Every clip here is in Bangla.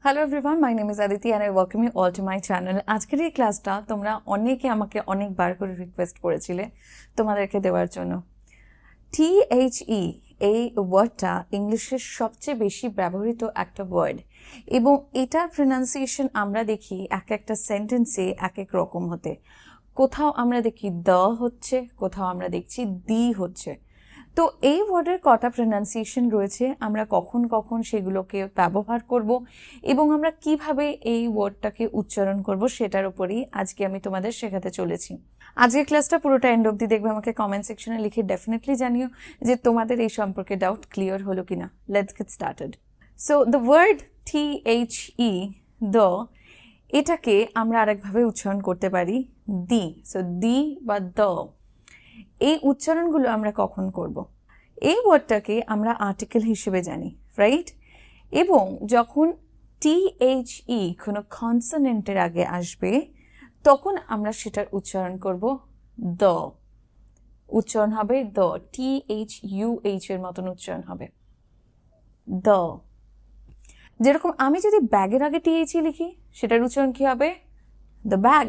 Hello everyone, my name is Aditi and I welcome you all to my channel. আজকের এই ক্লাসটা তোমরা অনেকে আমাকে অনেকবার করে রিকোয়েস্ট করেছিলে তোমাদেরকে দেওয়ার জন্য। THE এই ওয়ার্ডটা ইংলিশের সবচেয়ে বেশি ব্যবহৃত একটা ওয়ার্ড এবং এটার প্রনাউন্সিয়েশন আমরা দেখি এক একটা সেন্টেন্সে এক এক রকম হতে। কোথাও আমরা দেখি দ্য হচ্ছে, কোথাও আমরা দেখছি দি হচ্ছে। তো এই ওয়ার্ডের কটা প্রনাউন্সিয়েশন রয়েছে, আমরা কখন কখন সেগুলোকে ব্যবহার করব এবং আমরা কিভাবে এই ওয়ার্ডটাকে উচ্চারণ করব সেটার উপরেই আজকে আমি তোমাদের শেখাতে চলেছি। আজকের ক্লাসটা পুরোটা এন্ড অবধি দেখবে, আমাকে কমেন্ট সেকশনে লিখে ডেফিনেটলি জানিও যে তোমাদের এই সম্পর্কে ডাউট ক্লিয়ার হলো কিনা। Let's get started. So the word THE, the, এটাকে আমরা আরেকভাবে উচ্চারণ করতে পারি দি। সো দি বা দ্য, এই উচ্চারণগুলো আমরা কখন করব? এই ওয়ার্ডটাকে আমরা আর্টিকেল হিসেবে জানি, রাইট? এবং যখন THE কোনো কনসোনেন্টের আগে আসবে তখন আমরা সেটার উচ্চারণ করব দ্য। উচ্চারণ হবে দ্য, THUH এর মতন উচ্চারণ হবে দ্য। যেরকম আমি যদি ব্যাগের আগে THE লিখি সেটার উচ্চারণ কি হবে? The bag.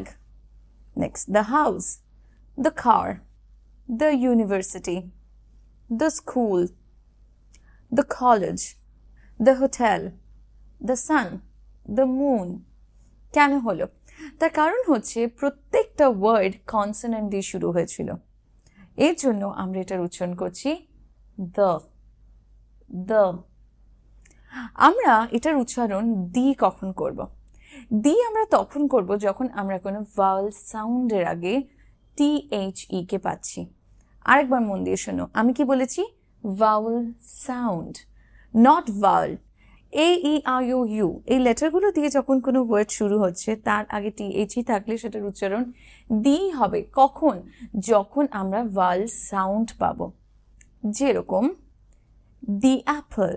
Next, the house, the car, the university, the school, the college, the hotel, the sun, the moon. কেন হলো? তার কারণ হচ্ছে প্রত্যেকটা ওয়ার্ড কনসোনেন্ট দিয়ে শুরু হয়েছিল, এর জন্য আমরা এটার উচ্চারণ করছি দ্য, দ্য। আমরা এটার উচ্চারণ দি কখন করব? দি আমরা তখন করব যখন আমরা কোনো ভাওয়েল সাউন্ডের আগে THE কে পাচ্ছি। আরেকবার মন দিয়ে শোনো, আমি কি বলেছি? Vowel sound, not vowel. AEIOU এই লেটারগুলো দিয়ে যখন কোনো ওয়ার্ড শুরু হচ্ছে তার আগে THE থাকলে সেটার উচ্চারণ দি হবে। কখন? যখন আমরা ভাওয়েল সাউন্ড পাবো। যেরকম the apple,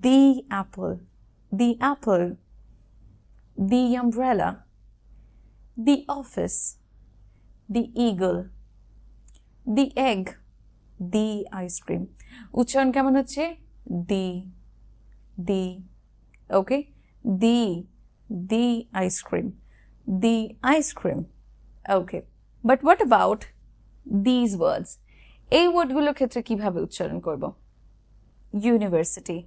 the apple, the apple, the umbrella, the office, the eagle, the egg, the ice cream. উচ্চারণ কেমন হচ্ছে? the, okay? the ice cream, the ice cream, okay? But what about these words? এই ওয়ার্ডগুলোর ক্ষেত্রে কিভাবে উচ্চারণ করব? University,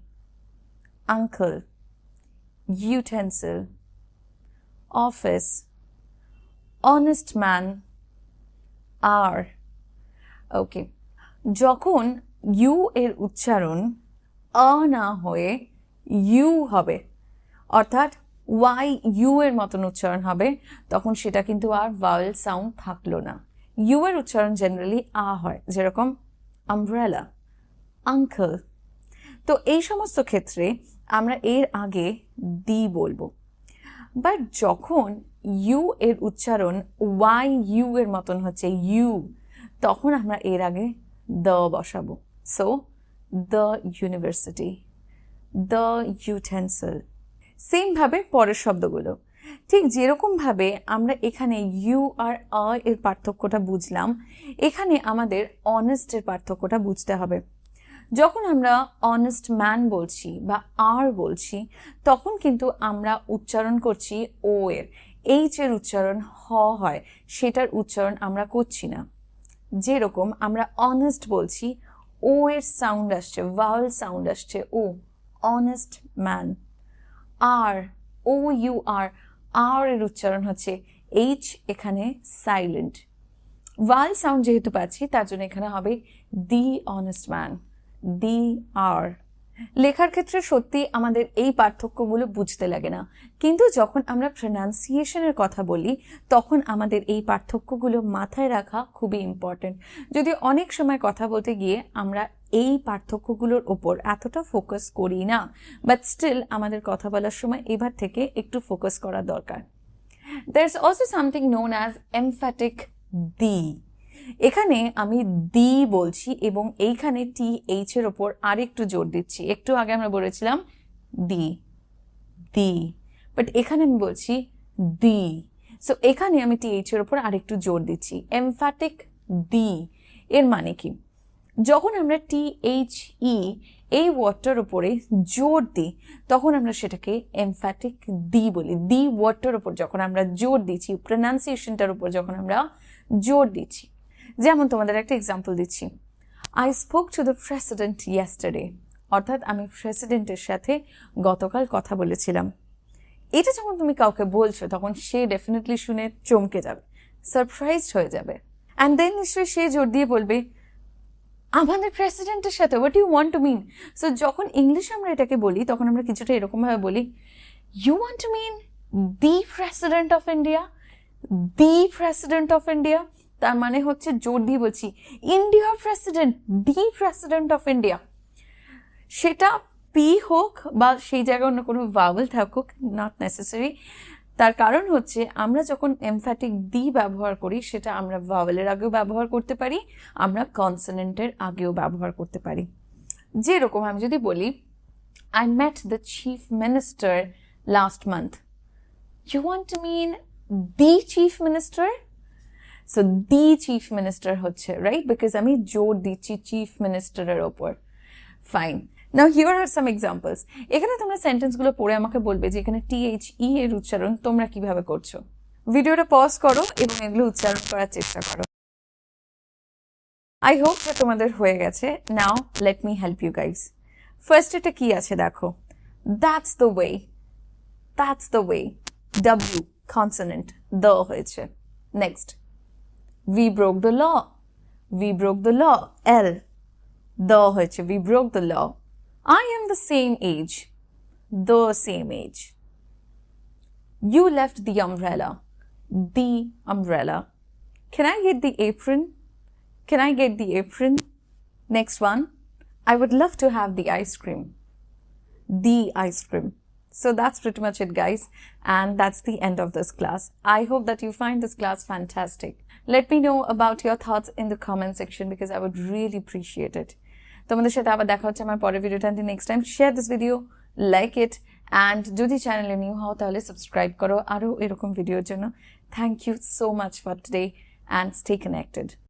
uncle, utensil, office, honest man, আর, ওকে। যখন ইউ এর উচ্চারণ না হয়ে ইউ হবে, অর্থাৎ ওয়াই ইউ এর মতন উচ্চারণ হবে, তখন সেটা কিন্তু আর ভাওয়েল সাউন্ড থাকলো না। ইউ এর উচ্চারণ জেনারেলি হয়, যেরকম আমব্রেলা, আঙ্কেল। তো এই সমস্ত ক্ষেত্রে আমরা এর আগে দি বলবো। বাট যখন ইউ এর উচ্চারণ ওয়াই ইউ এর মতন হচ্ছে ইউ, তখন আমরা এর আগে দ্য বসাবো। So the university, the utensil. Same ভাবে পরের শব্দগুলো ঠিক যেরকমভাবে আমরা এখানে ইউ আর এর পার্থক্যটা বুঝলাম, এখানে আমাদের অনেস্টের পার্থক্যটা বুঝতে হবে। যখন আমরা অনেস্ট ম্যান বলছি বা আর বলছি তখন কিন্তু আমরা উচ্চারণ করছি ও এর, এইচ এর উচ্চারণ হয়, সেটার উচ্চারণ আমরা করছি না। যেরকম আমরা অনেস্ট বলছি, ও এর সাউন্ড আসছে, ভাওয়েল সাউন্ড আসছে ও, অনেস্ট ম্যান। আর, ও ইউ আর এর উচ্চারণ হচ্ছে এইচ, এখানে সাইলেন্ট। ভাওয়েল সাউন্ড যেহেতু পাচ্ছি তার জন্য এখানে হবে দি অনেস্ট ম্যান, দি আর। লেখার ক্ষেত্রে সত্যি আমাদের এই পার্থক্যগুলো বুঝতে লাগে না, কিন্তু যখন আমরা প্রনাউন্সিয়েশনের কথা বলি তখন আমাদের এই পার্থক্যগুলো মাথায় রাখা খুবই ইম্পর্টেন্ট। যদিও অনেক সময় কথা বলতে গিয়ে আমরা এই পার্থক্যগুলোর ওপর এতটা ফোকাস করি না, বাট স্টিল আমাদের কথা বলার সময় এবার থেকে একটু ফোকাস করা দরকার। There's also something known as emphatic দি। এখানে আমি দি বলছি এবং এইখানে TH এর ওপর আরেকটু জোর দিচ্ছি। একটু আগে আমরা বলেছিলাম দি, দি, বাট এখানে আমি বলছি দি। সো এখানে আমি TH এর ওপর আরেকটু জোর দিচ্ছি, এমফ্যাটিক দি। এর মানে কি? যখন আমরা THE এই ওয়ার্ডটার উপরে জোর দিই তখন আমরা সেটাকে এমফ্যাটিক দি বলি। দি ওয়ার্ডটার উপর যখন আমরা জোর দিচ্ছি, প্রোনাউন্সিয়েশনটার উপর যখন আমরা জোর দিচ্ছি। যেমন তোমাদের একটা এক্সাম্পল দিচ্ছি, I spoke to the president yesterday, অর্থাৎ আমি প্রেসিডেন্টের সাথে গতকাল কথা বলেছিলাম। এটা যখন তুমি কাউকে বলছো তখন সে ডেফিনেটলি শুনে চমকে যাবে, সারপ্রাইজড হয়ে যাবে, অ্যান্ড দেন নিশ্চয়ই সে জোর দিয়ে বলবে আমাদের প্রেসিডেন্টের সাথে, what you want to mean. So যখন ইংলিশে আমরা এটাকে বলি তখন আমরা কিছুটা এরকমভাবে বলি, you want to mean the president of India, the president of India. তার মানে হচ্ছে জোর দিয়ে বলছি ইন্ডিয়ার president, the president of India. সেটা পি হোক বা সেই জায়গায় অন্য কোনো ভাওয়েল থাকুক, নট নেসেসারি। তার কারণ হচ্ছে আমরা যখন এমফ্যাটিক দি ব্যবহার করি সেটা আমরা ভাওয়েলের আগেও ব্যবহার করতে পারি, আমরা কনসোনেন্টের আগেও ব্যবহার করতে পারি। যেরকম আমি যদি বলি I met the chief minister last month, you want to mean the chief minister? So the chief minister হচ্ছে, right? Because আমি জোর দিচ্ছি chief minister এর ওপর। Fine. Now here are some examples. এখানে তোমরা সেন্টেন্সগুলো পড়ে আমাকে বলবে যে এখানে THE এর উচ্চারণ তোমরা কিভাবে করছো। ভিডিওটা পজ করো এবং এগুলো উচ্চারণ করার চেষ্টা করো। I hope যে তোমাদের হয়ে গেছে। Now let me help you guys. First এটা কি আছে দেখো, that's the way, that's the way, W consonant, the হয়েছে। Next, we broke the law, we broke the law, L, the হয়েছে, we broke the law. I am the same age, the same age. You left the umbrella, the umbrella. Can I get the apron? Can I get the apron? Next one, I would love to have the ice cream, the ice cream. So that's pretty much it, guys, and that's the end of this class. I hope that you find this class fantastic. Let me know about your thoughts in the comment section because I would really appreciate it. তোমাদের সাথে আবার দেখা হচ্ছে আমার পরের ভিডিওটা। until next time, share this video, like it, and যদি চ্যানেলে নিউ হও তাহলে সাবস্ক্রাইব করো আরো এরকম ভিডিওর জন্য। Thank you so much for today and stay connected.